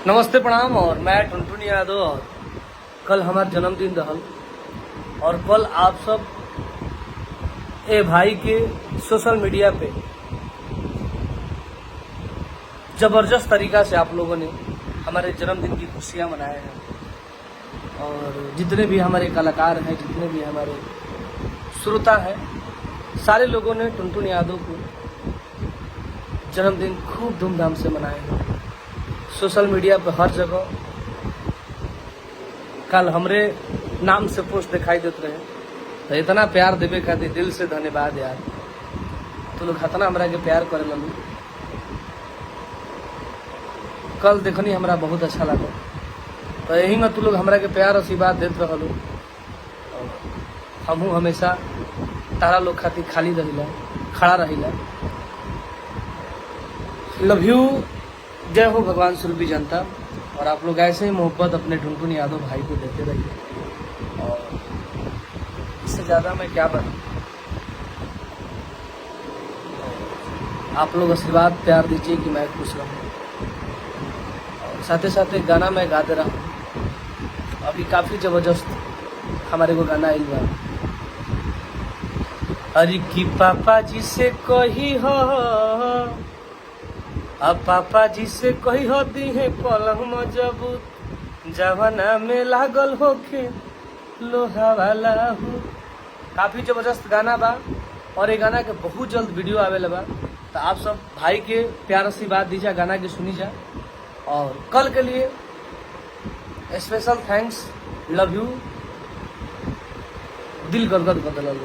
नमस्ते प्रणाम। और मैं टुनटुन यादव। और कल हमारा जन्मदिन रहल और कल आप सब ए भाई के सोशल मीडिया पे जबरदस्त तरीका से आप लोगों ने हमारे जन्मदिन की खुशियां मनाए हैं। और जितने भी हमारे कलाकार हैं, जितने भी हमारे श्रोता हैं, सारे लोगों ने टुनटुन यादव को जन्मदिन खूब धूमधाम से मनाए हैं। सोशल मीडिया पे हर जगह कल हमरे नाम से पोस्ट दिखाई देते रहे। तो इतना प्यार देवे खातिर दिल से धन्यवाद यार। तो लोग इतना हमरा के प्यार करे ललू। कल देखनी हमरा बहुत अच्छा लगा। तो यही में तू लोग हमरा के प्यार आशीर्वाद देते रहलू। हमहू हमेशा तारा लोग खातिर खाली रहिला, खड़ा रहिला। Love you. जय हो भगवान सुरभि जनता। और आप लोग ऐसे ही मोहब्बत अपने टुनटुन यादव भाई को देते रहिए। और इससे ज़्यादा मैं क्या बताऊं। आप लोग आशीर्वाद प्यार दीजिए कि मैं खुश रहूं। और साथ ही साथ एक गाना मैं गाते रहा हूँ। अभी काफ़ी ज़बरदस्त हमारे को गाना आइल बा। अरे कि पापा जी से कही हो, अब पापा जी से कही होती है पलंग मजबूत, जवाना में लागल होके लोहा वाला हो। काफी जबरदस्त गाना बा। और ये गाना के बहुत जल्द वीडियो आवेला बा। तो आप सब भाई के प्यार आशीर्वाद दीजिए, गाना के सुनी जा। और कल के लिए स्पेशल थैंक्स। Love you. दिल गदगद बदल।